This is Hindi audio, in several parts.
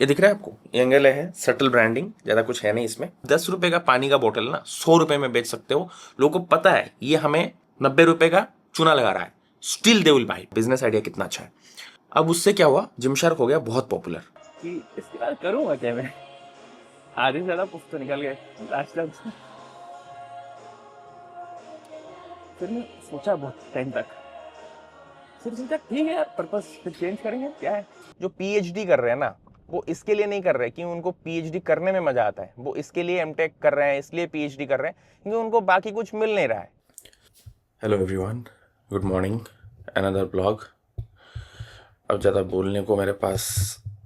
ये दिख रहा है आपको, एंगल है, सटल ब्रांडिंग, ज्यादा कुछ है नहीं इसमें। 10 रुपए का पानी का बोतल ना 100 रुपए में बेच सकते हो। लोगों को पता है ये हमें 90 रुपए का चूना लगा रहा है, still they will buy. Business idea कितना अच्छा है। अब उससे क्या हुआ, जिमशार्क हो गया बहुत पॉपुलर। कि इसके बाद करूंगा क्या मैं। आधे से ज्यादा पुस्तक निकल गए लास्ट टाइम। फिर मैं सोचा बहुत टाइम तक, फिर सोचा ठीक है यार, पर्पस फिर चेंज करेंगे, क्या है। जो पीएचडी कर रहे हैं ना, वो इसके लिए नहीं कर रहे कि उनको पीएचडी करने में मजा आता है, वो इसके लिए एमटेक कर रहे हैं, इसलिए पीएचडी कर रहे हैं क्योंकि उनको बाकी कुछ मिल नहीं रहा है। Hello everyone, good morning, another blog. अब ज़्यादा बोलने को मेरे पास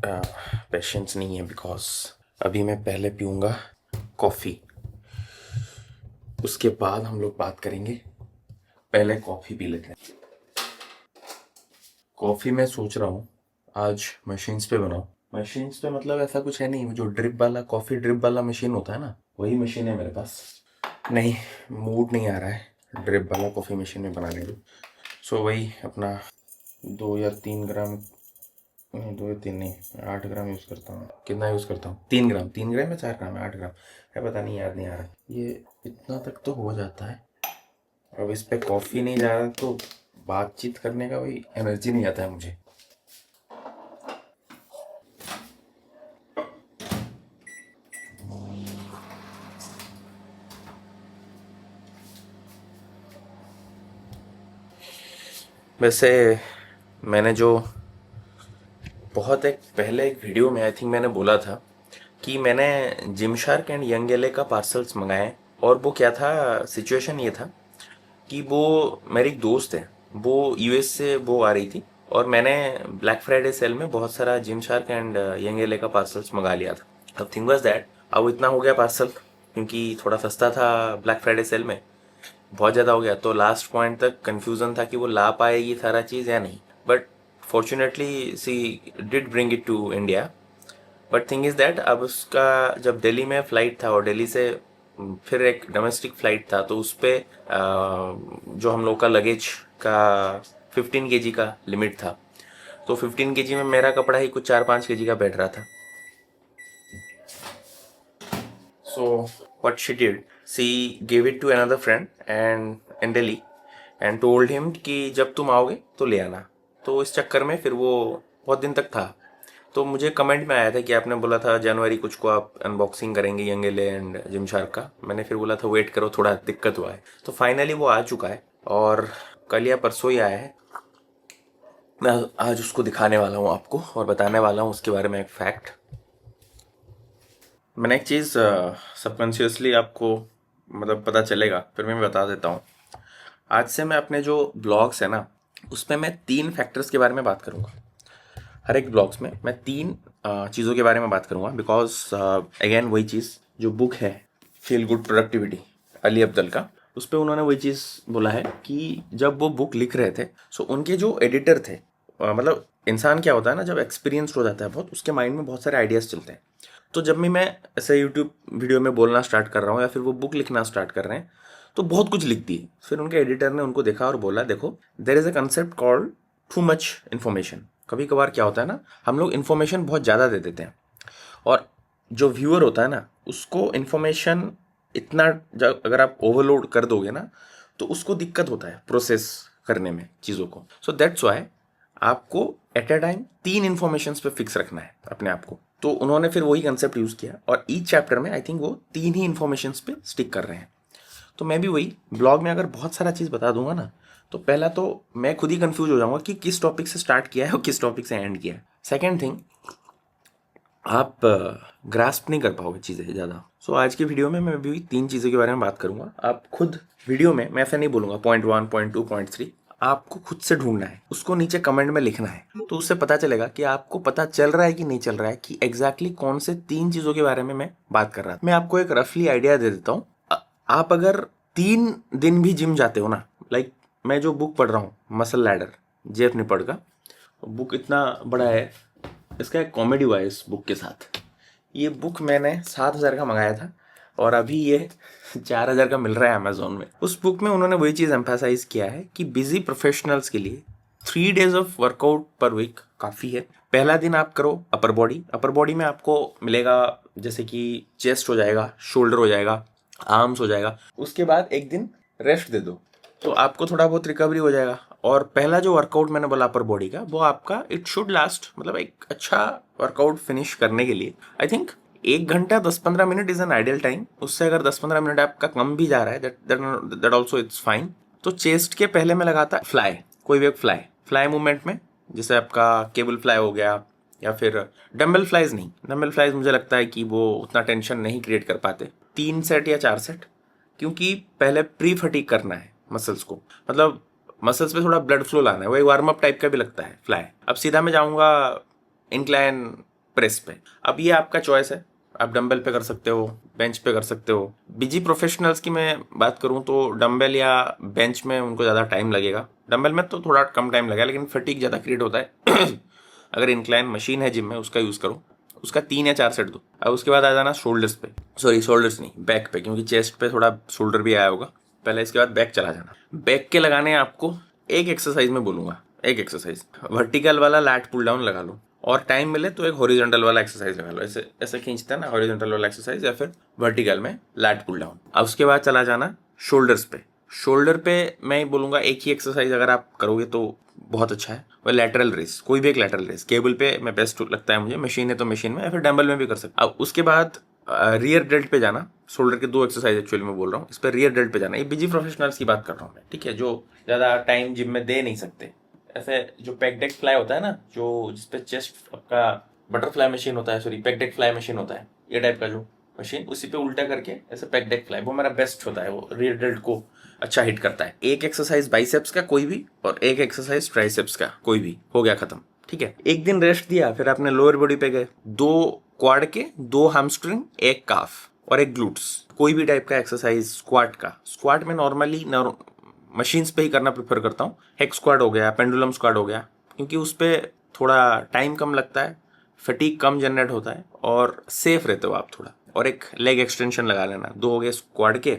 पेशेंस नहीं है, बिकॉज अभी मैं पहले पीऊँगा कॉफ़ी, उसके बाद हम लोग बात करेंगे। पहले कॉफ़ी पी लेते हैं। कॉफ़ी मैं सोच रहा हूँ आज मशीन्स पे बनाऊँ। मशीन्स पे मतलब ऐसा कुछ है नहीं, वो जो ड्रिप वाला कॉफ़ी ड्रिप वाला मशीन होता है ना, वही मशीन है मेरे पास। नहीं, मूड नहीं आ रहा है ड्रिप वाला कॉफ़ी मशीन में बनाने को। सो वही अपना 2 या 3 ग्राम, नहीं 2 या 3 नहीं, 8 ग्राम यूज़ करता हूँ। कितना यूज़ करता हूँ? 3 ग्राम, 3 ग्राम या 4 ग्राम, 8 ग्राम है, पता नहीं, याद नहीं आ रहा। ये इतना तक तो हो जाता है। अब इस पे कॉफ़ी नहीं जा रहा तो बातचीत करने का वही एनर्जी नहीं आता है मुझे। वैसे मैंने जो बहुत एक पहले एक वीडियो में आई थिंक मैंने बोला था कि मैंने जिमशार्क एंड यंग एले का पार्सल्स मंगाए। और वो क्या था, सिचुएशन ये था कि वो मेरी एक दोस्त है, वो यूएस से वो आ रही थी और मैंने ब्लैक फ्राइडे सेल में बहुत सारा जिमशार्क एंड यंग एले का पार्सल्स मंगा लिया था। अब थिंग वाज दैट, अब इतना हो गया पार्सल क्योंकि थोड़ा सस्ता था ब्लैक फ्राइडे सेल में, बहुत ज़्यादा हो गया। तो लास्ट पॉइंट तक कंफ्यूजन था कि वो ला पाएगी सारा चीज़ या नहीं, but fortunately she did bring it to India. But thing is that, अब उसका जब दिल्ली में फ़्लाइट था और दिल्ली से फिर एक डोमेस्टिक फ़्लाइट था, तो उस पर जो हम लोग का लगेज का 15 kg का लिमिट था, तो 15 kg में मेरा कपड़ा ही कुछ 4-5 kg का बैठ रहा था। So what she did, she gave it to another friend and in Delhi and told him कि जब तुम आओगे तो ले आना। तो इस चक्कर में फिर वो बहुत दिन तक था। तो मुझे कमेंट में आया था कि आपने बोला था जनवरी कुछ को आप अनबॉक्सिंग करेंगे यंग एले एंड जिमशार्क का। मैंने फिर बोला था वेट करो, थोड़ा दिक्कत हुआ है। तो फाइनली वो आ चुका है और कल या परसों ही आया है। मैं आज उसको दिखाने वाला हूँ आपको और बताने वाला हूँ उसके बारे में एक फैक्ट। मैंने एक चीज़ सबकॉन्शियसली आपको मतलब पता चलेगा, फिर मैं बता देता हूँ। आज से मैं अपने जो ब्लॉग्स है ना, उसमें मैं 3 फैक्टर्स के बारे में बात करूँगा। हर एक ब्लॉग्स में मैं 3 चीज़ों के बारे में बात करूँगा, बिकॉज अगेन वही चीज़ जो बुक है feel good productivity Ali Abdul का, उस पर उन्होंने वही चीज़ बोला है कि जब वो बुक लिख रहे थे, सो उनके जो एडिटर थे, मतलब इंसान क्या होता है ना, जब एक्सपीरियंस्ड हो जाता है बहुत, उसके माइंड में बहुत सारे आइडियाज़ चलते हैं। तो जब भी मैं ऐसे यूट्यूब वीडियो में बोलना स्टार्ट कर रहा हूँ या फिर वो बुक लिखना स्टार्ट कर रहे हैं, तो बहुत कुछ लिख दिए। फिर उनके एडिटर ने उनको देखा और बोला, देखो there is a concept called too much information. कभी कभार क्या होता है ना, हम लोग इन्फॉर्मेशन बहुत ज़्यादा दे देते हैं और जो व्यूअर होता है ना, उसको इन्फॉर्मेशन इतना जब अगर आप ओवरलोड कर दोगे ना, तो उसको दिक्कत होता है प्रोसेस करने में चीज़ों को। सो दैट्स वाई आपको एट अ टाइम 3 इन्फॉर्मेशंस पे फिक्स रखना है अपने आप को। तो उन्होंने फिर वही कंसेप्ट यूज़ किया और ईच चैप्टर में आई थिंक वो 3 ही इन्फॉर्मेशंस पे स्टिक कर रहे हैं। तो मैं भी वही ब्लॉग में अगर बहुत सारा चीज़ बता दूंगा ना, तो पहला तो मैं खुद ही कंफ्यूज हो जाऊंगा कि किस टॉपिक से स्टार्ट किया है और किस टॉपिक से एंड किया है। सेकेंड थिंग, आप ग्रास्प नहीं कर पाओगे चीज़ें ज़्यादा। सो आज की वीडियो में मैं भी 3 चीज़ों के बारे में बात करूंगा। आप खुद वीडियो में, मैं ऐसा नहीं बोलूँगा पॉइंट 1, पॉइंट 2, पॉइंट 3, आपको खुद से ढूंढना है, उसको नीचे कमेंट में लिखना है, तो उससे पता चलेगा कि आपको पता चल रहा है कि नहीं चल रहा है कि एग्जैक्टली कौन से 3 चीज़ों के बारे में मैं बात कर रहा था। मैं आपको एक रफली आइडिया दे देता हूँ। आप अगर 3 दिन भी जिम जाते हो ना, लाइक मैं जो बुक पढ़ रहा हूँ मसल लैडर, जेफ निपड़ का बुक, इतना बड़ा है, इसका एक कॉमेडी हुआ है इस बुक के साथ। ये बुक मैंने 7,000 का मंगाया था और अभी ये 4,000 का मिल रहा है अमेजोन में। उस बुक में उन्होंने वही चीज़ एम्फेसाइज किया है कि बिजी प्रोफेशनल्स के लिए 3 days of workout per week काफ़ी है। पहला दिन आप करो अपर बॉडी में आपको मिलेगा जैसे कि चेस्ट हो जाएगा, शोल्डर हो जाएगा, आर्म्स हो जाएगा। उसके बाद एक दिन रेस्ट दे दो तो आपको थोड़ा बहुत रिकवरी हो जाएगा। और पहला जो वर्कआउट मैंने बोला अपर बॉडी का, वो आपका इट शुड लास्ट, मतलब एक अच्छा वर्कआउट फिनिश करने के लिए आई थिंक 1 घंटा 10-15 minute is an ideal time. उससे अगर 10-15 मिनट आपका कम भी जा रहा है दैट ऑल्सो इट्स फाइन। तो चेस्ट के पहले मैं लगाता फ्लाई, कोई भी एक फ्लाई मूवमेंट में, जैसे आपका केबल फ्लाई हो गया या फिर डम्बल फ्लाइज। नहीं, डम्बल फ्लाइज मुझे लगता है कि वो उतना टेंशन नहीं क्रिएट कर पाते। 3 सेट या 4 सेट, क्योंकि पहले प्री फटीग करना है मसल्स को, मतलब मसल्स पे थोड़ा ब्लड फ्लो लाना है। वो एक वार्म अप टाइप का भी लगता है फ्लाई। अब सीधा मैं जाऊंगा इंक्लाइन प्रेस पे। अब ये आपका चॉइस है, आप डंबल पे कर सकते हो, बेंच पे कर सकते हो। बीजी प्रोफेशनल्स की मैं बात करूं तो डंबल या बेंच में उनको ज़्यादा टाइम लगेगा, डंबल में तो थोड़ा कम टाइम लगेगा, लेकिन फटीग ज़्यादा क्रिएट होता है। अगर इंक्लाइन मशीन है जिम में उसका यूज़ करो, उसका 3 या 4 सेट दो। अब उसके बाद आ जाना शोल्डर्स पे, सॉरी शोल्डर्स नहीं, बैक पे, क्योंकि चेस्ट पे थोड़ा शोल्डर भी आया होगा पहले। इसके बाद बैक चला जाना। बैक के लगाने आपको एक एक्सरसाइज में बोलूंगा, एक एक्सरसाइज वर्टिकल वाला लैट पुल डाउन लगा लो, और टाइम मिले तो एक हॉरिजॉन्टल वाला एक्सरसाइज लगा लो। ऐसे ऐसे खींचते हैं ना, हॉरिजॉन्टल वाला एक्सरसाइज या फिर वर्टिकल में लैट पुल डाउन। अब उसके बाद चला जाना शोल्डर्स पे। शोल्डर पे मैं बोलूंगा एक ही एक्सरसाइज अगर आप करोगे तो बहुत अच्छा है, वह लैटरल रेस। कोई भी एक लैटरल रेस केबल पे मैं बेस्ट लगता है मुझे, मशीन है तो मशीन में या फिर डंबल में भी कर सकते। अब उसके बाद रियर डेल्ट पे जाना। शोल्डर के 2 एक्सरसाइज एक्चुअली मैं बोल रहा हूँ, इस पर रियर डेल्ट पे जाना। ये बिजी प्रोफेशनल्स की बात कर रहा हूँ मैं, ठीक है, जो ज़्यादा टाइम जिम में दे नहीं सकते। ऐसे जो पेक डेक फ्लाई होता है ना, जो जिसपे चेस्ट आपका बटरफ्लाई मशीन होता है, sorry pack deck fly machine होता है, ये टाइप का जो मशीन, उसी पे उल्टा करके ऐसे पेक डेक फ्लाई, वो मेरा बेस्ट होता है। वो रियर डेल्ट को अच्छा हिट करता है। एक एक्सरसाइज बाइसेप्स का कोई भी और एक एक्सरसाइज ट्राइसेप्स का कोई भी, हो गया खत्म, ठीक है। एक दिन रेस्ट दिया, फिर आपने लोअर बॉडी पे गए, 2 क्वाड के, 2 हैमस्ट्रिंग, 1 काफ और 1 ग्लूट्स। कोई भी टाइप का एक्सरसाइज स्क्वाट का। स्क्वाट में नॉर्मली मशीन्स पे ही करना प्रेफर करता हूँ। हेक स्क्वाड हो गया, पेंडुलम स्क्वाड हो गया, क्योंकि उस पर थोड़ा टाइम कम लगता है, फटीग कम जनरेट होता है और सेफ रहते हो आप थोड़ा। और एक लेग एक्सटेंशन लगा लेना। 2 हो गए स्क्वाड के।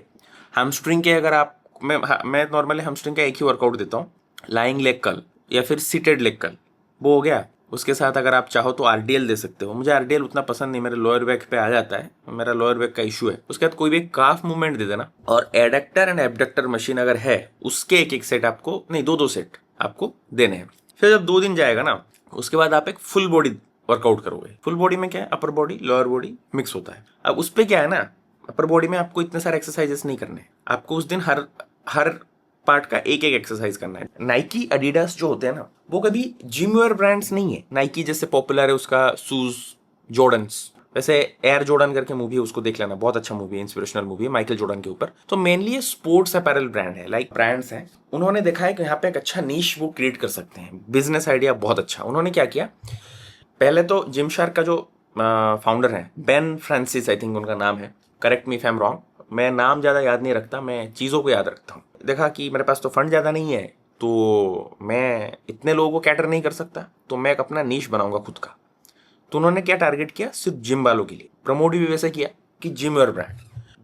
हैमस्ट्रिंग के अगर आप, मैं नॉर्मली हैमस्ट्रिंग का एक ही वर्कआउट देता हूँ, लाइंग लेग कर्ल या फिर सीटेड लेग कर्ल, वो हो गया। उसके साथ अगर आप चाहो तो आरडीएल दे सकते हो। मुझे आरडीएल उतना पसंद नहीं, मेरे लोअर बैक पे आ जाता है, मेरा लोअर बैक का इशू है। उसके बाद कोई भी काफ मूवमेंट दे देना। और एडक्टर एंड एबडक्टर मशीन अगर है, उसके एक सेट आपको, नहीं 2 सेट आपको देने हैं। फिर जब 2 दिन जाएगा ना, उसके बाद आप एक फुल बॉडी वर्कआउट करोगे। फुल बॉडी में क्या है, upper body lower body mix होता है। अब उस पर क्या है ना, अपर बॉडी में आपको इतने सारे एक्सरसाइजेस नहीं करने, आपको उस दिन हर पार्ट का एक एक एक्सरसाइज करना है। नाइकी एडिडास जो होते हैं ना, वो कभी जिम वेयर ब्रांड्स नहीं है। नाइकी जैसे पॉपुलर है उसका शूज जॉर्डन्स, वैसे एयर जॉर्डन करके मूवी है, उसको देख लेना, बहुत अच्छा मूवी है, इंस्पिरेशनल मूवी है माइकल जॉर्डन के ऊपर। तो मेनली ये स्पोर्ट्स अपैरल ब्रांड है, लाइक ब्रांड्स हैं। उन्होंने देखा है कि यहाँ पे एक अच्छा नीश वो क्रिएट कर सकते हैं। बिजनेस आइडिया बहुत अच्छा। उन्होंने क्या किया, पहले तो जिम शार्क का जो फाउंडर है बेन फ्रांसिस, आई थिंक उनका नाम है, correct me if I am wrong, मैं नाम ज़्यादा याद नहीं रखता, मैं चीज़ों को याद रखता हूँ। देखा कि मेरे पास तो फंड ज़्यादा नहीं है, तो मैं इतने लोगों को कैटर नहीं कर सकता, तो मैं एक अपना नीश बनाऊंगा खुद का। तो उन्होंने क्या टारगेट किया, सिर्फ जिम वालों के लिए। प्रमोट भी वैसे किया कि जिम वेयर ब्रांड।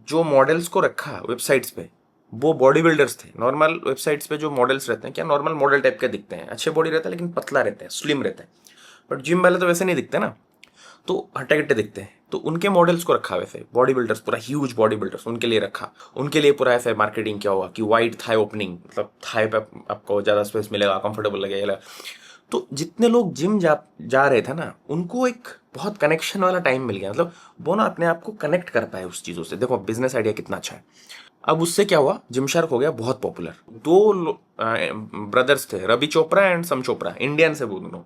जो मॉडल्स को रखा वेबसाइट्स पे, वो बॉडी बिल्डर्स थे। नॉर्मल वेबसाइट्स पे जो मॉडल्स रहते हैं, क्या नॉर्मल मॉडल टाइप के दिखते हैं, अच्छे बॉडी रहता है लेकिन पतला रहते हैं, स्लिम रहते हैं। बट जिम वाले तो वैसे नहीं दिखते ना, तो हट्टे कट्टे दिखते हैं। तो उनके मॉडल्स को रखा वैसे बॉडी बिल्डर्स, पूरा ह्यूज बॉडी बिल्डर्स उनके लिए रखा। उनके लिए पूरा ऐसे मार्केटिंग क्या हुआ कि वाइड थाई ओपनिंग, मतलब थाई पे आपको ज़्यादा स्पेस मिलेगा, कंफर्टेबल लगेगा। तो जितने लोग जिम जा रहे थे ना, उनको एक बहुत कनेक्शन वाला टाइम मिल गया, मतलब वो ना अपने आप को कनेक्ट कर पाए उस चीज़ों से। देखो बिजनेस आइडिया कितना अच्छा है। अब उससे क्या हुआ, जिम शार्क हो गया बहुत पॉपुलर। 2 ब्रदर्स थे, Ravi Chopra and Sam Chopra, Indian से वो दोनों,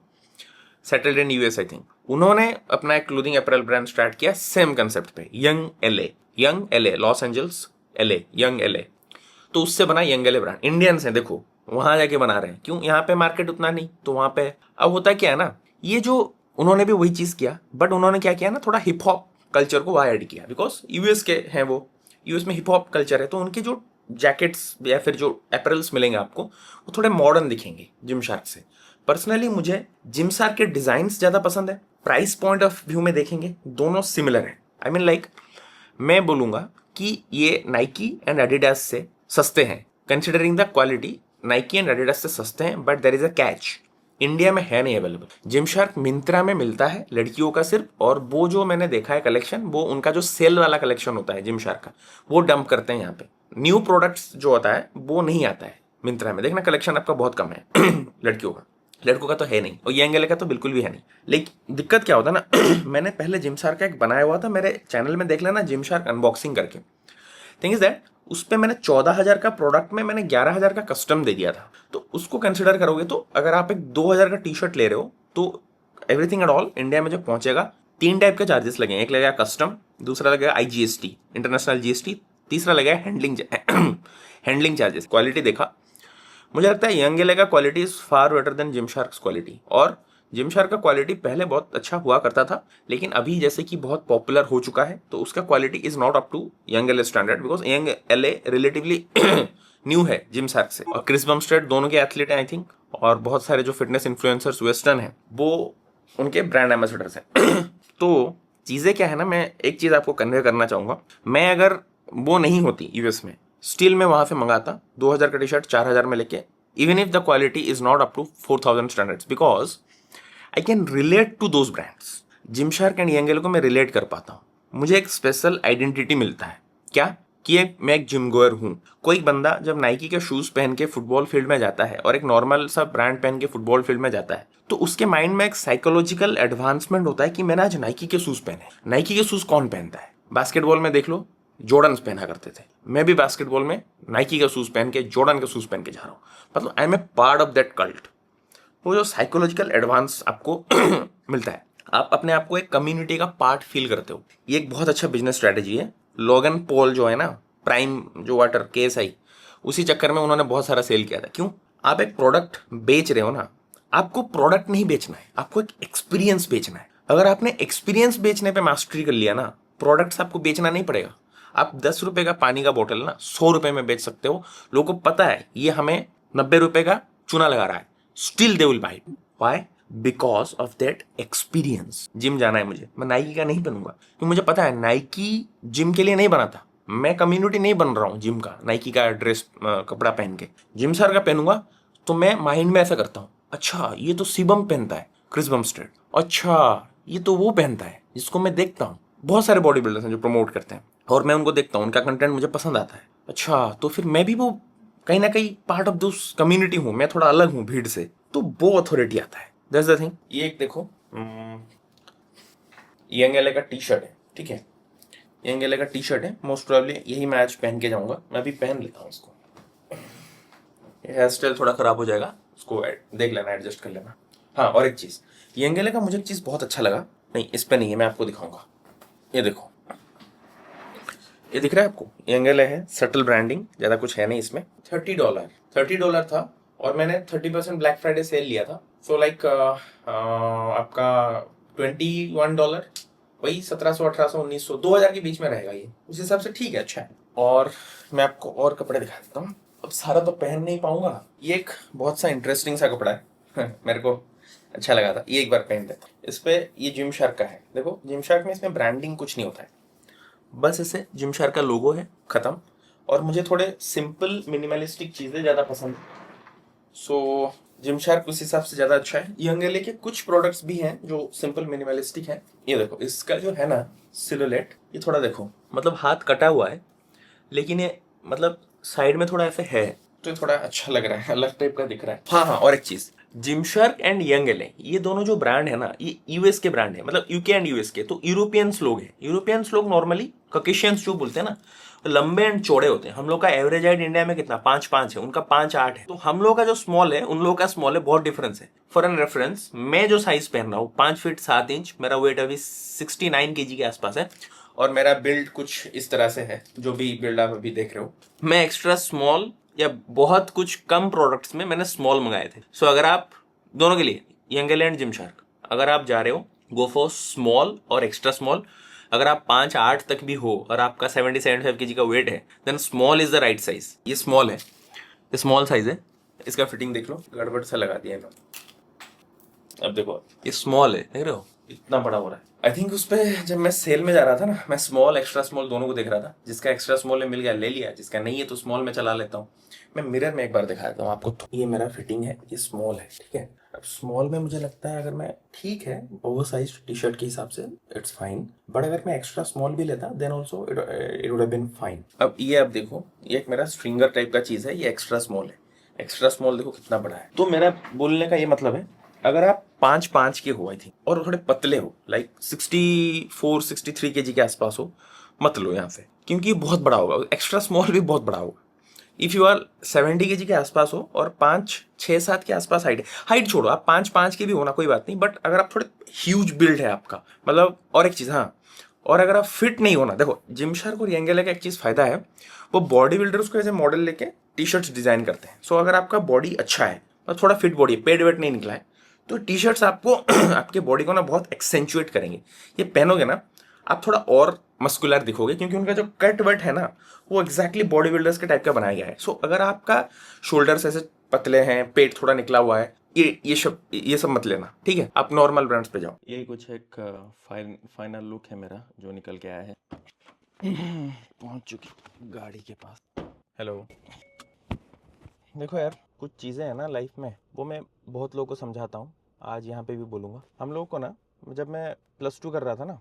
settled in US I think. उन्होंने अपना एक क्लोथिंग अपैरल ब्रांड स्टार्ट किया सेम कंसेप्ट पे, young LA, Los Angeles LA, young LA. तो उससे बना यंग एलए ब्रांड। इंडियंस हैं देखो, वहां जाके बना रहे हैं, क्यों, यहाँ पे मार्केट उतना नहीं, तो वहां पे। अब होता क्या है ना, ये जो उन्होंने भी वही चीज किया, बट उन्होंने क्या किया ना, थोड़ा हिप हॉप कल्चर को वहां ऐड किया, बिकॉज यूएस के हैं वो, यूएस में हिप हॉप कल्चर है। तो उनके जो जैकेट्स या फिर जो अपैरल्स मिलेंगे आपको, वो थोड़े मॉडर्न दिखेंगे जिम शार्क से। पर्सनली मुझे जिम शार्क के डिजाइन ज्यादा पसंद है। प्राइस पॉइंट ऑफ व्यू में देखेंगे दोनों सिमिलर है। आई मीन लाइक, मैं बोलूंगा कि ये नाइकी एंड एडिडास से सस्ते हैं considering the quality Nike and Adidas से सस्ते हैं, but there is a catch, India में है नहीं अवेलेबल। जिमशार्क मिंत्रा में मिलता है लड़कियों का सिर्फ, और वो जो मैंने देखा है कलेक्शन, वो उनका जो सेल वाला कलेक्शन होता है जिमशार्क का, वो डंप करते हैं यहाँ पे। न्यू प्रोडक्ट्स जो होता है वो नहीं आता है मिंत्रा में। देखना कलेक्शन आपका बहुत कम है लड़कियों का, लड़कों का तो है नहीं, और यंग एले का तो बिल्कुल भी है नहीं। लेकिन दिक्कत क्या होता है ना मैंने पहले जिमशार्क का एक बनाया हुआ था, मेरे चैनल में देख लेना, जिमशार्क अनबॉक्सिंग करके। थिंग इज दैट उस पर मैंने 14,000 का प्रोडक्ट में मैंने 11,000 का कस्टम दे दिया था। तो उसको कंसिडर करोगे तो अगर आप एक 2,000 का टी शर्ट ले रहे हो तो एवरीथिंग एट ऑल इंडिया में जो पहुंचेगा, 3 टाइप के चार्जेस लगेंगे। एक लगेगा कस्टम, दूसरा लगेगा IGST इंटरनेशनल GST, तीसरा लगेगा हैंडलिंग चार्जेस। क्वालिटी देखा, मुझे लगता है यंग एले का quality is far better than Gymsharks quality. और जिमशार्क का क्वालिटी पहले बहुत अच्छा हुआ करता था, लेकिन अभी जैसे कि बहुत पॉपुलर हो चुका है तो उसका quality is not up to young LA standard, because young LA relatively new है जिमशार्क से। और क्रिस बमस्टेड दोनों के एथलीट हैं आई थिंक, और बहुत सारे जो फिटनेस इन्फ्लुएंसर्स वेस्टर्न हैं वो उनके ब्रांड एम्बेसडर्स हैं तो चीज़ें क्या है ना, मैं एक चीज़ आपको कन्वे करना चाहूँगा, मैं अगर वो नहीं होती यूएस में, स्टिल मैं वहाँ से मंगाता 2,000 का टी शर्ट 4,000 में लेके, even if the quality is not up to 4,000 standards, because I can relate to those brands. Gymshark and Young LA को मैं रिलेट कर पाता हूँ, मुझे एक स्पेशल आइडेंटिटी मिलता है। क्या कि मैं एक जिम गोअर हूँ। कोई बंदा जब नाइकी के शूज़ पहन के फुटबॉल फील्ड में जाता है और एक नॉर्मल सा ब्रांड पहन के फुटबॉल फील्ड में जाता है, तो उसके माइंड में एक साइकोलॉजिकल एडवांसमेंट होता है कि मैंने आज नाइकी के शूज़ पहने। नाइकी के शूज़ कौन पहनता है? बास्केटबॉल में देख लो, जॉर्डन्स पहना करते थे। मैं भी बास्केटबॉल में नाइकी का शूज़ पहन के, जॉर्डन के शूज़ पहन के जा रहा हूँ, मतलब I am a part of that cult. वो जो साइकोलॉजिकल एडवांस आपको मिलता है, आप अपने आप को एक कम्युनिटी का पार्ट फील करते हो। ये एक बहुत अच्छा बिजनेस स्ट्रेटेजी है। लोगन पॉल जो है ना, प्राइम जो वाटर KSI, उसी चक्कर में उन्होंने बहुत सारा सेल किया था। क्यों? आप एक प्रोडक्ट बेच रहे हो ना, आपको प्रोडक्ट नहीं बेचना है, आपको एक एक्सपीरियंस बेचना है। अगर आपने एक्सपीरियंस बेचने पे मास्टरी कर लिया ना, प्रोडक्ट्स आपको बेचना नहीं पड़ेगा। आप 10 रुपए का पानी का बोतल ना 100 रुपए में बेच सकते हो। लोगों को पता है ये हमें 90 रुपए का चूना लगा रहा है, still they will buy it. Why? Because of that experience. Gym जाना है मुझे, मैं नाइकी का नहीं बनूंगा, क्योंकि मुझे पता है नाइकी जिम के लिए नहीं बना था। मैं कम्युनिटी नहीं बन रहा हूँ जिम का, नाइकी का ड्रेस कपड़ा पहन के। जिम सर का पहनूंगा तो मैं माइंड में ऐसा करता हूँ, अच्छा ये तो शिवम पहनता है, क्रिस बमस्टेड, अच्छा ये तो वो पहनता है जिसको मैं देखता हूँ। बहुत सारे बॉडी बिल्डर्स हैं जो प्रमोट करते हैं और मैं उनको देखता हूँ, उनका कंटेंट मुझे पसंद आता है। अच्छा तो फिर मैं भी वो कहीं ना कहीं पार्ट ऑफ दिस कम्युनिटी हूँ, मैं थोड़ा अलग हूँ भीड़ से, तो वो अथॉरिटी आता है। That's the thing. ये एक देखो यंग एले का टी शर्ट है, ठीक है, यंग एले का टी शर्ट है, मोस्ट प्रोबेबली यही मैं आज पहन के जाऊंगा। मैं अभी पहन लेता हूँ इसको, हेयर स्टाइल थोड़ा खराब हो जाएगा, उसको देख लेना, एडजस्ट कर लेना। हाँ, और एक चीज़, यंग एले का मुझे एक चीज़ बहुत अच्छा लगा, नहीं इस पे नहीं है, मैं आपको दिखाऊंगा। ये देखो, ये दिख रहा है आपको, यंग एले है, सटल ब्रांडिंग, ज़्यादा कुछ है नहीं इसमें। $30 था, और मैंने 30% ब्लैक फ्राइडे सेल लिया था। सो लाइक आपका $21, वही 1700, 1800, 1900, 2000 के बीच में रहेगा ये, उस हिसाब से ठीक है, अच्छा है। और मैं आपको और कपड़े दिखा देता हूँ, अब सारा तो पहन नहीं पाऊंगा। ये एक बहुत सा इंटरेस्टिंग सा कपड़ा है मेरे को अच्छा लगा था, ये एक बार पहन लेता हूँ। इस पे ये जिम शार्क का है, देखो जिम शार्क में इसमें ब्रांडिंग कुछ नहीं होता है, बस इसे जिम शार्क का लोगो है, खत्म। और मुझे थोड़े सिंपल मिनिमलिस्टिक चीज़ें ज़्यादा पसंद, सो जिम शार्क उस हिसाब से ज़्यादा अच्छा है। यंग एले के कुछ प्रोडक्ट्स भी हैं जो सिंपल मिनिमलिस्टिक हैं। ये देखो, इसका जो है ना सिलुलेट, ये थोड़ा देखो, मतलब हाथ कटा हुआ है, लेकिन ये मतलब साइड में थोड़ा ऐसे है, तो ये थोड़ा अच्छा लग रहा है, अलग टाइप का दिख रहा है। हाँ, और एक चीज़, जिमशार्क एंड यंग एले, ये दोनों जो ब्रांड है ना, ये यूएस के ब्रांड है, मतलब यूके एंड यूएस के। तो यूरोपियंस लोग हैं, यूरोपियंस लोग नॉर्मली कॉकेशियंस जो बोलते हैं ना, लंबे एंड चौड़े होते हैं। हम लोग का एवरेज हाइट इंडिया में कितना 5'5" है, उनका 5'8" है। तो हम लोग का जो स्मॉल है, उन लोगों का स्मॉल है, बहुत डिफरेंस है। फॉर एन रेफरेंस, मैं जो साइज पहन रहा हूँ 5 फीट 7 इंच, मेरा वेट अभी 69 kg के आसपास है, और मेरा बिल्ड कुछ इस तरह से है, जो भी बिल्ड आप अभी देख रहे हो। मैं एक्स्ट्रा स्मॉल या बहुत कुछ कम प्रोडक्ट्स में मैंने स्मॉल मंगाए थे। सो अगर आप दोनों के लिए, यंग एले एंड जिमशार्क, अगर आप जा रहे हो, गो फॉर स्मॉल और एक्स्ट्रा स्मॉल। अगर आप 5'8" तक भी हो और आपका 70-75 kg का वेट है, then small is the right size. ये स्मॉल है, ये स्मॉल साइज है। इसका फिटिंग देख लो, गड़बड़ सा लगा दिया है। अब देखो, ये स्मॉल है, देख रहे हो, इतना बड़ा हो रहा है। आई थिंक उस पर जब मैं सेल में जा रहा था ना, मैं स्मॉल एक्स्ट्रा स्मॉल दोनों को देख रहा था। जिसका एक्स्ट्रा स्मॉल में मिल गया ले लिया, जिसका नहीं है तो स्मॉल में चला लेता हूँ। मैं मिरर में एक बार दिखा देता हूँ आपको। तो ये मेरा फिटिंग है, ये स्मॉल है, ठीक है। अब स्मॉल में मुझे लगता है अगर मैं, ठीक है, ओवर साइज टी शर्ट के हिसाब से इट्स फाइन, बट अगर मैं एक्स्ट्रा स्मॉल भी लेता then also it would have been fine. अब ये आप देखो, ये एक मेरा स्ट्रिंगर टाइप का चीज़ है, ये एक्स्ट्रा स्मॉल है। एक्स्ट्रा स्मॉल देखो कितना बड़ा है। तो मेरा बोलने का ये मतलब है, अगर आप 5'5" के हो आई थिंक, और थोड़े पतले हो, लाइक 64-63 kg के आसपास हो, मत लो यहाँ से, क्योंकि ये बहुत बड़ा होगा। एक्स्ट्रा स्मॉल भी बहुत बड़ा होगा। इफ़ यू आर 70 kg के आसपास हो और 5-6-7 के आसपास हाइट छोड़ो, आप 5'5" के भी हो ना, कोई बात नहीं, बट अगर आप थोड़े ह्यूज बिल्ड है आपका, मतलब, और एक चीज़, हाँ, और अगर आप फिट नहीं हो ना, देखो जिमशार्क और यंगेला का एक चीज़ फायदा है, वो बॉडी बिल्डर्स को ऐसे मॉडल लेके टी शर्ट्स डिजाइन करते हैं। सो अगर आपका बॉडी अच्छा है और थोड़ा फिट बॉडी है, पेट वेट नहीं निकला है, तो टी शर्ट्स आपको आपके बॉडी को ना बहुत एक्सेंचुएट करेंगे। ये पहनोगे ना, आप थोड़ा और मस्कुलर दिखोगे, क्योंकि उनका जो कट वट है ना, वो एग्जैक्टली बॉडी बिल्डर्स के टाइप का बनाया गया है। सो अगर आपका शोल्डर्स ऐसे पतले हैं, पेट थोड़ा निकला हुआ है, ये सब मत लेना, ठीक है। आप नॉर्मल ब्रांड्स पे जाओ। यही कुछ एक फाइनल लुक है मेरा जो निकल के आया है। पहुंच चुकी गाड़ी के पास। हेलो। देखो यार, कुछ चीज़ें हैं ना लाइफ में, वो मैं बहुत लोगों को समझाता हूँ, आज यहाँ पे भी बोलूँगा। हम लोगों को ना, जब मैं +2 कर रहा था ना,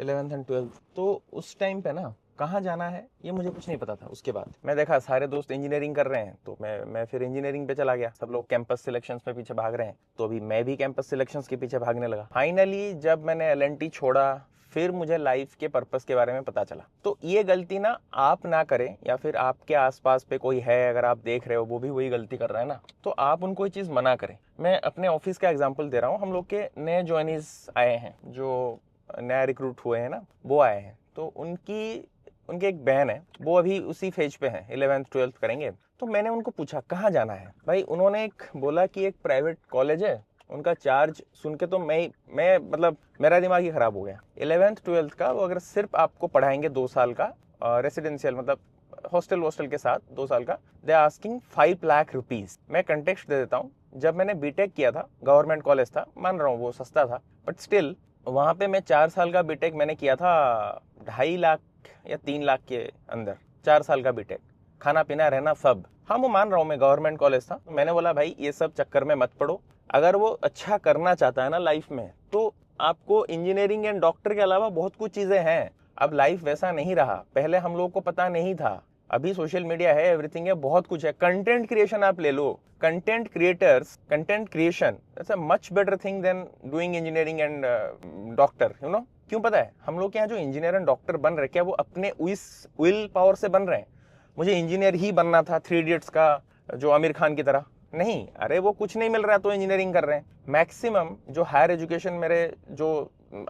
11th एंड 12th, तो उस टाइम पे ना कहाँ जाना है ये मुझे कुछ नहीं पता था। उसके बाद मैं देखा सारे दोस्त इंजीनियरिंग कर रहे हैं, तो मैं फिर इंजीनियरिंग पे चला गया। सब लोग कैंपस सिलेक्शंस में पीछे भाग रहे हैं, तो अभी मैं भी कैंपस सिलेक्शंस के पीछे भागने लगा। फाइनली जब मैंने LNT छोड़ा, फिर मुझे लाइफ के पर्पस के बारे में पता चला। तो ये गलती ना आप ना करें, या फिर आपके आसपास पे कोई है, अगर आप देख रहे हो वो भी वही गलती कर रहा है ना, तो आप उनको ये चीज़ मना करें। मैं अपने ऑफिस का एग्जांपल दे रहा हूँ। हम लोग के नए ज्वाइनीज आए हैं, जो नया रिक्रूट हुए हैं ना, वो आए हैं। तो उनकी एक बहन है, वो अभी उसी फेज पे है, 11th 12th करेंगे। तो मैंने उनको पूछा कहाँ जाना है भाई। उन्होंने एक बोला कि एक प्राइवेट कॉलेज है। उनका चार्ज सुन के तो मैं मतलब मेरा दिमाग ही खराब हो गया। 11th 12th का वो अगर सिर्फ आपको पढ़ाएंगे 2 साल का रेसिडेंशियल, मतलब हॉस्टल के साथ 2 साल का, दे आस्किंग 5 लाख रुपीज। मैं कंटेक्स्ट दे देता हूँ। जब मैंने बीटेक किया था, गवर्नमेंट कॉलेज था, मान रहा हूँ वो सस्ता था, बट स्टिल वहाँ पे मैं 4 साल का बीटेक मैंने किया था 2.5 लाख या 3 लाख के अंदर। 4 साल का बीटेक, खाना पीना रहना सब। हाँ, वो मान रहा हूँ मैं गवर्नमेंट कॉलेज था। मैंने बोला भाई ये सब चक्कर में मत पड़ो। अगर वो अच्छा करना चाहता है ना लाइफ में, तो आपको इंजीनियरिंग एंड डॉक्टर के अलावा बहुत कुछ चीज़ें हैं। अब लाइफ वैसा नहीं रहा, पहले हम लोग को पता नहीं था। अभी सोशल मीडिया है, एवरीथिंग है, बहुत कुछ है। कंटेंट क्रिएशन आप ले लो, content creators, content creation it's a much better thing than doing engineering and doctor, you know. क्यों पता है? हम लोग के यहाँ जो इंजीनियर एंड डॉक्टर बन रहे, क्या वो अपने विल पावर से बन रहे हैं? मुझे इंजीनियर ही बनना था 3 इडियट्स का, जो आमिर खान की तरह नहीं। अरे वो कुछ नहीं मिल रहा तो इंजीनियरिंग कर रहे हैं। मैक्सिमम जो हायर एजुकेशन मेरे जो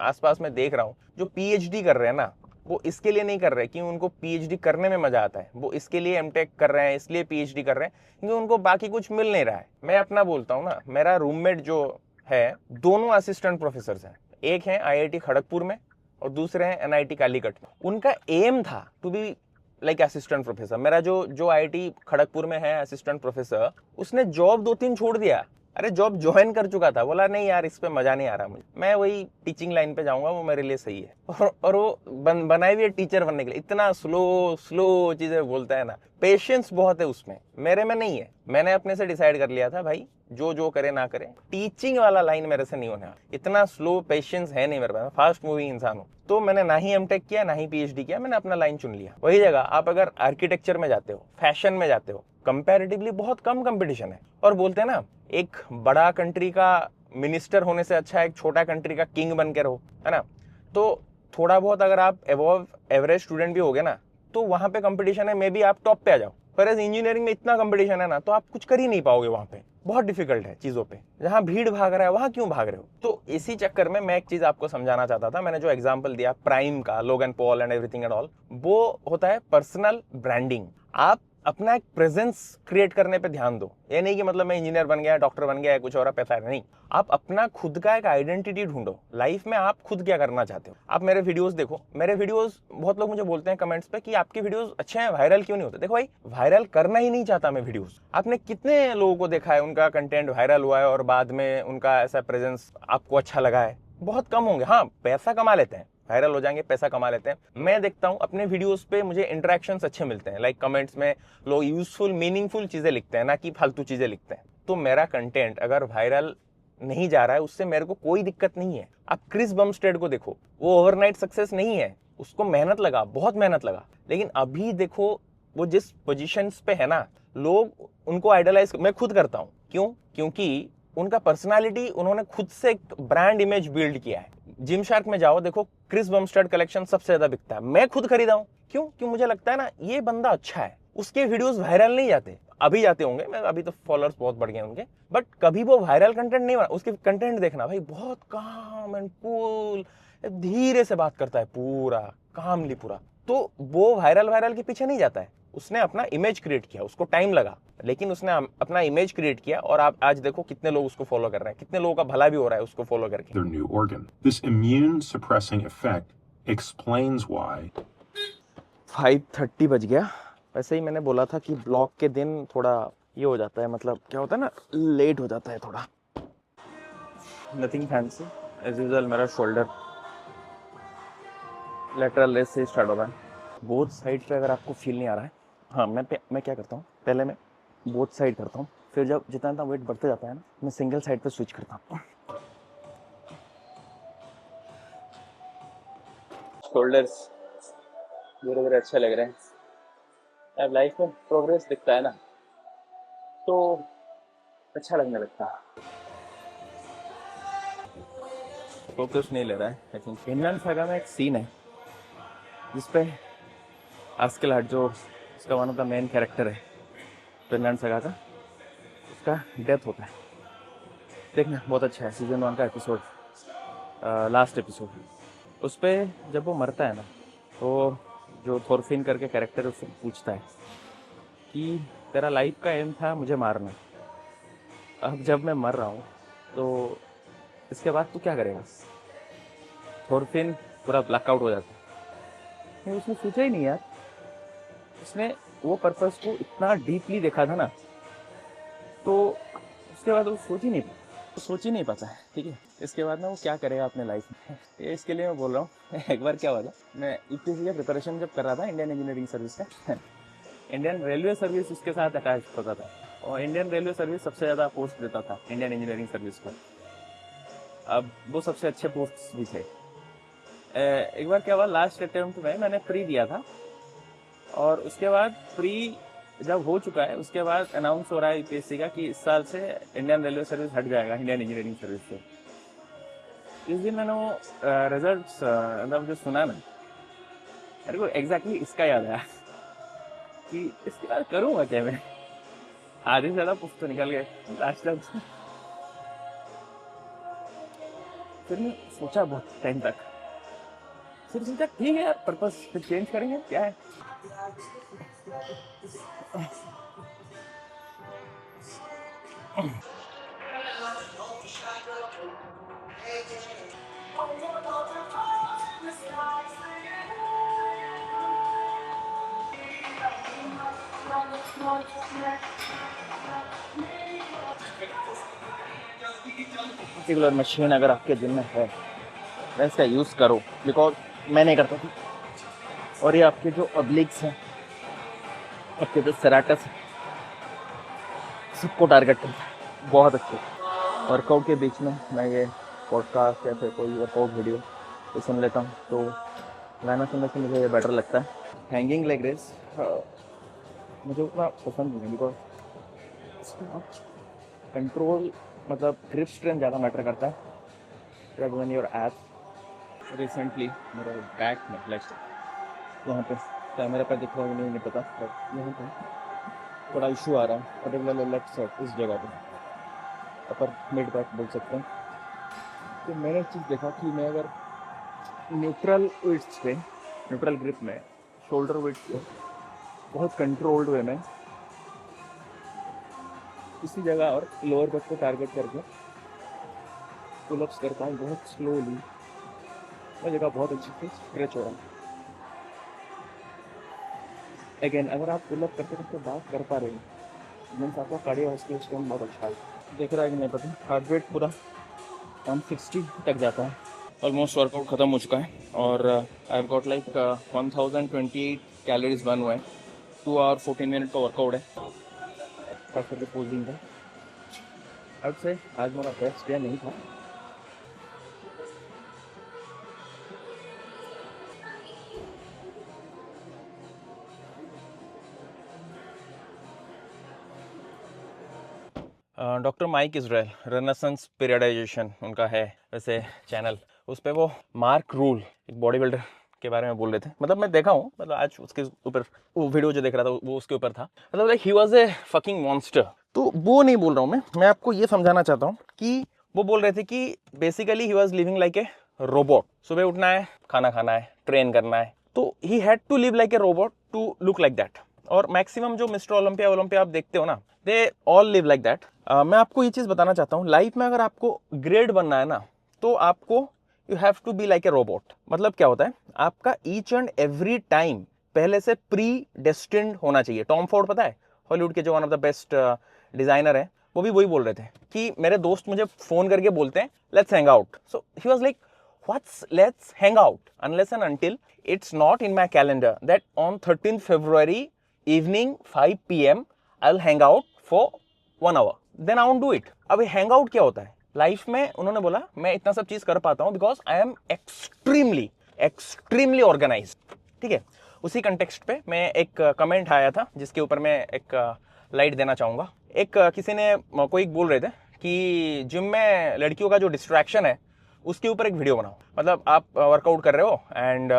आसपास में देख रहा हूँ, जो पीएचडी कर रहे हैं ना, वो इसके लिए नहीं कर रहे कि उनको पीएचडी करने में मजा आता है। वो इसके लिए एमटेक कर रहे हैं, इसलिए पीएचडी कर रहे हैं, क्योंकि उनको बाकी कुछ मिल नहीं रहा है। मैं अपना बोलता हूँ ना, मेरा रूममेट जो है, दोनों असिस्टेंट प्रोफेसर हैं। एक है IIT खड़गपुर में और दूसरे हैं NIT कालीकट में। उनका एम था to be like assistant professor. मेरा जो IIT खड़गपुर में है असिस्टेंट प्रोफेसर, उसने जॉब 2-3 छोड़ दिया। अरे जॉब ज्वाइन कर चुका था, बोला नहीं यार इस पे मजा नहीं आ रहा मुझे, मैं वही टीचिंग लाइन पे जाऊंगा, वो मेरे लिए सही है। और वो बनाई हुई है टीचर बनने के लिए। इतना स्लो चीजें बोलता है ना, पेशेंस बहुत है उसमें, मेरे में नहीं है। मैंने अपने से डिसाइड कर लिया था भाई, जो करे ना करे, टीचिंग वाला लाइन मेरे से नहीं होने वाला। इतना स्लो पेशेंस है नहीं मेरे पास, फास्ट मूविंग इंसान हूँ। तो मैंने ना ही एमटेक किया ना ही पीएचडी किया, मैंने अपना लाइन चुन लिया। वही जगह आप अगर आर्किटेक्चर में जाते हो, फैशन में जाते हो, कंपैरेटिवली बहुत कम कंपटीशन है। और बोलते हैं ना, एक बड़ा कंट्री का मिनिस्टर होने से अच्छा एक छोटा कंट्री का किंग बन के रहो, है ना। तो थोड़ा बहुत अगर आप एवोव एवरेज स्टूडेंट भी होगे ना, तो वहां पे कंपटीशन है, मे बी आप टॉप पे आ जाओ। पर इंजीनियरिंग में इतना कंपटीशन है ना, तो आप कुछ कर ही नहीं पाओगे। वहां पे बहुत डिफिकल्ट है चीजों पे। जहां भीड़ भाग रहा है वहां क्यों भाग रहे हो? तो इसी चक्कर में मैं एक चीज आपको समझाना चाहता था। मैंने जो एग्जांपल दिया प्राइम का, Logan Paul and everything and all, वो होता है पर्सनल ब्रांडिंग। आप अपना एक प्रेजेंस क्रिएट करने पे ध्यान दो। ये नहीं कि मतलब मैं इंजीनियर बन गया, डॉक्टर बन गया, कुछ और पैसा है, नहीं। आप अपना खुद का एक आइडेंटिटी ढूंढो लाइफ में। आप खुद क्या करना चाहते हो? आप मेरे वीडियोस देखो। मेरे वीडियोस, बहुत लोग मुझे बोलते हैं कमेंट्स पे कि आपके वीडियोस अच्छे हैं, वायरल क्यों नहीं होते? देखो भाई, वायरल करना ही नहीं चाहता मैं वीडियोस। आपने कितने लोगों को देखा है उनका कंटेंट वायरल हुआ है और बाद में उनका ऐसा प्रेजेंस आपको अच्छा लगा है? बहुत कम होंगे। हाँ, पैसा कमा लेते हैं, वायरल हो जाएंगे, पैसा कमा लेते हैं। मैं देखता हूँ अपने वीडियोस पे मुझे इंटरेक्शंस अच्छे मिलते हैं, लाइक कमेंट्स में लोग यूजफुल मीनिंगफुल चीजें लिखते हैं, ना कि फालतू चीजें लिखते हैं। तो मेरा कंटेंट अगर वायरल नहीं जा रहा है, उससे मेरे को कोई दिक्कत नहीं है। आप क्रिस बमस्टेड को देखो, वो ओवरनाइट सक्सेस नहीं है, उसको मेहनत लगा, बहुत मेहनत लगा। लेकिन अभी देखो वो जिस पोजीशंस पे है ना, लोग उनको आइडलाइज मैं खुद करता हूँ। क्यों? क्योंकि उनका पर्सनालिटी, उन्होंने खुद से एक ब्रांड इमेज बिल्ड किया है। जिम शार्क में जाओ, देखो क्रिस बमस्टेड कलेक्शन सबसे ज्यादा बिकता है, मैं खुद खरीदा हूँ। क्यों? क्यों मुझे लगता है ना ये बंदा अच्छा है। उसके वीडियोस वायरल नहीं जाते, अभी जाते होंगे, मैं अभी तो फॉलोअर्स बहुत बढ़ गए उनके, बट कभी वो वायरल कंटेंट नहीं बना। उसके कंटेंट देखना भाई, बहुत काम एंड कूल, धीरे से बात करता है, पूरा कामली पूरा। तो वो वायरल के पीछे नहीं जाता है, उसने अपना इमेज क्रिएट किया, उसको टाइम लगा, लेकिन उसने अपना इमेज क्रिएट किया। और आप आज देखो कितने लोग उसको फॉलो कर रहे हैं, कितने लोगों का भला भी हो रहा है उसको फॉलो करके। their new organ. This immune suppressing effect explains why 5:30 बज गया। वैसे ही मैंने बोला था कि ब्लॉग के दिन थोड़ा ये हो जाता है, मतलब क्या होता है ना, लेट हो जाता है थोड़ा। नथिंग फैंसी, एज यूजुअल मेरा शोल्डर लेटरल रेस से स्टार्ट हो रहा है। बोथ साइड पे अगर आपको फील नहीं आ रहा है, हाँ, मैं क्या करता हूँ, पहले मैं बोथ साइड करता हूँ, फिर जब जितना वेट बढ़ते जाता है ना, मैं सिंगल साइड पे स्विच करता हूँ। शोल्डर्स धीरे धीरे अच्छे लग रहे हैं। अब लाइफ में प्रोग्रेस दिखता है ना, तो अच्छा लगने लगता है। फोकस नहीं ले रहा है। लेकिन फिनलैंड सागा में एक सीन है जिसपे आस्किल हार्ट, जो उसका one of the main character है फिनलैंड सागा का, उसका डेथ होता है। देखना बहुत अच्छा है, सीजन 1 का एपिसोड, लास्ट एपिसोड। उस पर जब वो मरता है ना, तो जो थोरफिन करके कैरेक्टर उससे पूछता है कि तेरा लाइफ का एम था मुझे मारना, अब जब मैं मर रहा हूँ तो इसके बाद तू क्या करेगा? थोरफिन पूरा ब्लैकआउट हो जाता है। नहीं, उसने सोचा ही नहीं यार, उसने वो पर्पस को इतना डीपली देखा था ना, तो उसके बाद वो सोच ही नहीं पाता है। ठीक है, इसके बाद ना वो क्या करेगा अपने लाइफ में, ये इसके लिए मैं बोल रहा हूँ। एक बार क्या हुआ था, मैं यूपीएससी का प्रिपरेशन जब कर रहा था, इंडियन इंजीनियरिंग सर्विस का, इंडियन रेलवे सर्विस उसके साथ अटैच होता था, और इंडियन रेलवे सर्विस सबसे ज़्यादा पोस्ट देता था इंडियन इंजीनियरिंग सर्विस को। अब वो सबसे अच्छे पोस्ट भी थे। एक बार क्या हुआ, लास्ट अटेम्प्ट में मैंने प्री दिया था, और उसके बाद प्री जब हो चुका है, उसके बाद अनाउंस हो रहा है यूपीएससी का कि इस साल से इंडियन रेलवे सर्विस हट जाएगा इंडियन इंजीनियरिंग सर्विस से। इस दिन मैंने वो रिजल्ट्स मतलब जो सुना ना, मेरे को एग्जैक्टली इसका याद आया कि इसके बाद करूँगा क्या मैं। आधे से ज़्यादा पुस्तक तो निकल गए लास्ट टाइम। फिर मैं सोचा बहुत टाइम तक, फिर सोचा ठीक है यार, पर्पस फिर चेंज करेंगे, क्या है। पर्टिकुलर मशीन अगर आपके जिम में है, मैं इसका यूज़ करो, बिकॉज मैं नहीं करता था। और ये आपके जो ऑब्लिक्स हैं, आपके जो सेराटस है, सबको टारगेट करता है, बहुत अच्छे। वर्कआउट के बीच में मैं ये पॉडकास्ट या फिर कोई वर्कआउट वीडियो तो सुन लेता हूँ, तो गाना सुनने से मुझे ये बेटर लगता है। हैंगिंग लेग रेस मुझे उतना पसंद नहीं है, बिकॉज कंट्रोल, मतलब ग्रिप स्ट्रेंथ ज़्यादा मैटर करता है rather than your abs। Recently मेरा बैक में लेफ्ट यहाँ पे कैमरे पर दिख रहा है नहीं पता, बट यहाँ पे थोड़ा इशू आ रहा है, पर्टिकुलरली लेफ्ट साइड इस जगह पे, अपर मिड बैक बोल सकते हैं। तो मैंने एक चीज़ देखा कि मैं अगर न्यूट्रल वेट्स पे, न्यूट्रल ग्रिप में, शोल्डर वेट्स पे बहुत कंट्रोल्ड वे में इसी जगह और लोअर बैक को टारगेट करके पुलअप्स करता हूँ बहुत स्लोली, वो जगह बहुत अच्छी से स्ट्रेच हो रहा है। अगेन, अगर आप पुलअप करते करते बात कर पा रहे हैं, मीन्स आपका कार्डियोवास्कुलर सिस्टम बहुत अच्छा है। देख रहा है कि नहीं पता, हार्ट रेट पूरा 160 तक जाता है। ऑलमोस्ट वर्कआउट ख़त्म हो चुका है और I have got like 1028 calories burn हुए हैं। 2 आवर 14 मिनट का वर्कआउट है। खास करके पोजिंग का अब से आज मेरा बेस्ट डे नहीं था। Doctor Mike Israel Renaissance periodization उनका है वैसे चैनल, उस पर वो मार्क रूल एक बॉडी बिल्डर के बारे में बोल रहे थे। मतलब मैं देखा हूँ, मतलब आज उसके ऊपर वो वीडियो जो देख रहा था वो उसके ऊपर था। मतलब like he was a fucking monster. तो वो नहीं बोल रहा हूँ मैं आपको ये समझाना चाहता हूँ कि वो बोल रहे थे कि basically he was living like a robot. सुबह उठना है, खाना खाना है, ट्रेन करना है, तो he had to live like a robot to look like that. और मैक्सिमम जो मिस्टर ओलंपिया आप देखते हो ना, they all live like that. मैं आपको ये चीज़ बताना चाहता हूँ, लाइफ में अगर आपको ग्रेड बनना है ना, तो आपको you have to be like a robot. मतलब क्या होता है, आपका ईच एंड एवरी टाइम पहले से प्री डेस्टिन्ड होना चाहिए। टॉम फोर्ड पता है, हॉलीवुड के जो one of the best designer है, वो भी वही बोल रहे थे कि मेरे दोस्त मुझे फोन करके बोलते हैं let's hang out. So he was like what's let's hang out unless and until it's not in my calendar that on 13th February evening 5 PM I'll hang out for 1 hour, then I won't do it। अब हैंग आउट क्या होता है लाइफ में? उन्होंने बोला मैं इतना सब चीज कर पाता हूं because I am extremely organise. ठीक है, उसी कंटेक्स्ट पे मैं एक कमेंट आया था जिसके ऊपर मैं एक लाइट देना चाहूंगा। एक किसी ने कोई बोल रहे थे कि जिम में लड़कियों का जो डिस्ट्रैक्शन है उसके ऊपर एक वीडियो बनाओ। मतलब आप वर्कआउट कर रहे हो एंड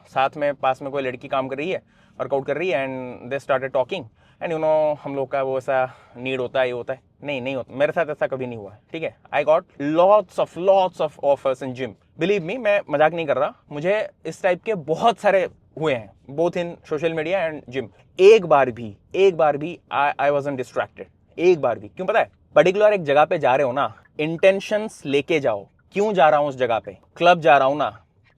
साथ में पास में कोई लड़की काम कर रही है, वर्कआउट कर रही है, and they started talking and you know हम लोग का वो ऐसा नीड होता है, ये होता है। नहीं होता, मेरे साथ ऐसा कभी नहीं हुआ। ठीक है, I got lots of offers in gym, believe me, मैं मजाक नहीं कर रहा। मुझे इस टाइप के बहुत सारे हुए हैं, both in social media and gym. एक बार भी आई वाजंट डिस्ट्रैक्टेड, एक बार भी। क्यों पता है? पर्टिकुलर एक जगह पे जा रहे हो ना, इंटेंशंस लेके जाओ। क्यों जा रहा हूं उस जगह पे? क्लब जा रहा हूं ना,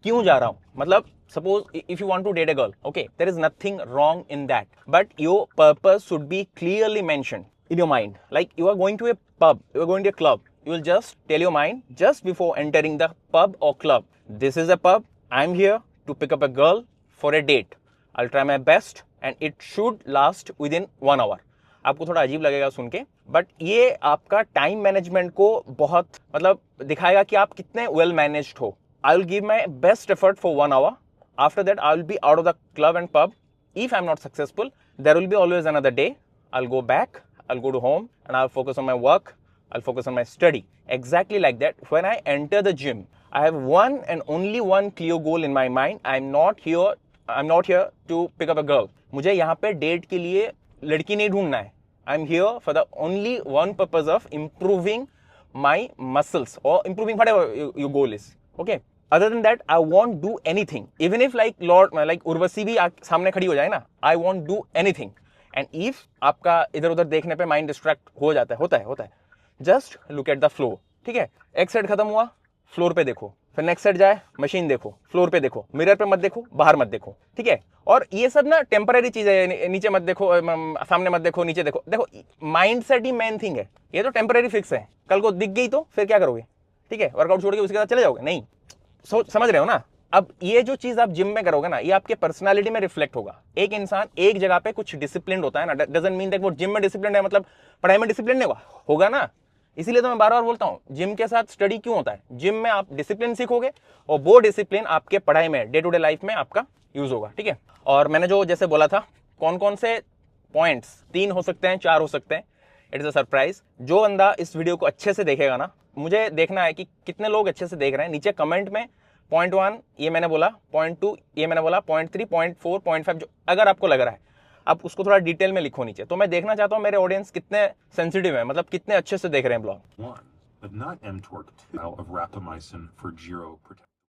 क्यों जा रहा हूं? मतलब suppose if you want to date a girl, okay, there is nothing wrong in that, but your purpose should be clearly mentioned in your mind. Like you are going to a pub, you are going to a club, you will just tell your mind just before entering the pub or club, this is a pub, I'm here to pick up a girl for a date, I'll try my best and it should last within 1 hour। आपको थोड़ा अजीब लगेगा सुन के, बट ये आपका टाइम मैनेजमेंट को बहुत मतलब दिखाएगा कि आप कितने वेल मैनेज्ड हो। I will give my best effort for 1 hour, after that I will be out of the club and pub। if I'm not successful, there will be always another day, I'll go back, I'll go to home and I'll focus on my work, I'll focus on my study। exactly like that, when I enter the gym, I have one and only one clear goal in my mind, I'm not here to pick up a girl। मुझे यहाँ पे डेट के लिए लड़की नहीं ढूंढना है। I'm here for the only one purpose of improving my muscles or improving whatever your goal is, okay। other than that I won't do anything, even if like Urvashi भी सामने खड़ी हो जाए ना, I won't do anything। and if आपका इधर उधर देखने पे माइंड डिस्ट्रैक्ट हो जाता है, होता है, just look at the floor. ठीक है, एक सेट खत्म हुआ, फ्लोर पे देखो, फिर नेक्स्ट सेट जाए, मशीन देखो, फ्लोर पे देखो, मिरर पे मत देखो, बाहर मत देखो। ठीक है, और ये सब ना टेम्पररी चीज है, नीचे मत देखो, सामने मत देखो, नीचे देखो। देखो माइंड सेट ही मेन थिंग है, ये तो टेम्पररी फिक्स है। कल को दिख गई तो फिर क्या करोगे? ठीक है, वर्कआउट छोड़ के उसके साथ चले जाओगे? नहीं, समझ रहे हो ना? अब ये जो चीज आप जिम में करोगे ना, ये आपके पर्सनालिटी में रिफ्लेक्ट होगा। एक इंसान एक जगह पे कुछ डिसिप्लिन होता है ना, डजंट मीन दैट वो जिम में डिसिप्लिन है मतलब पढ़ाई में डिसिप्लिन नहीं होगा ना। इसीलिए तो मैं बार बार बोलता हूं, जिम के साथ स्टडी क्यों होता है? जिम में आप डिसिप्लिन सीखोगे और वो डिसिप्लिन आपके पढ़ाई में, डे टू डे लाइफ में आपका यूज होगा। ठीक है, और मैंने जो जैसे बोला था, कौन कौन से पॉइंट्स, 3 हो सकते हैं, 4 हो सकते हैं, इट इज अ सरप्राइज। जो बंदा इस वीडियो को अच्छे से देखेगा ना, मुझे देखना है कि कितने लोग अच्छे से देख रहे हैं। नीचे कमेंट में पॉइंट 1 ये मैंने बोला, पॉइंट 2 ये मैंने बोला, पॉइंट 3, पॉइंट 4, पॉइंट 5 जो अगर आपको लग रहा है, आप उसको थोड़ा डिटेल में लिखो नीचे। तो मैं देखना चाहता हूँ मेरे ऑडियंस कितने सेंसिटिव है, मतलब कितने अच्छे से देख रहे हैं blog. One, but not mTOR 2 of rapamycin for Giro protection.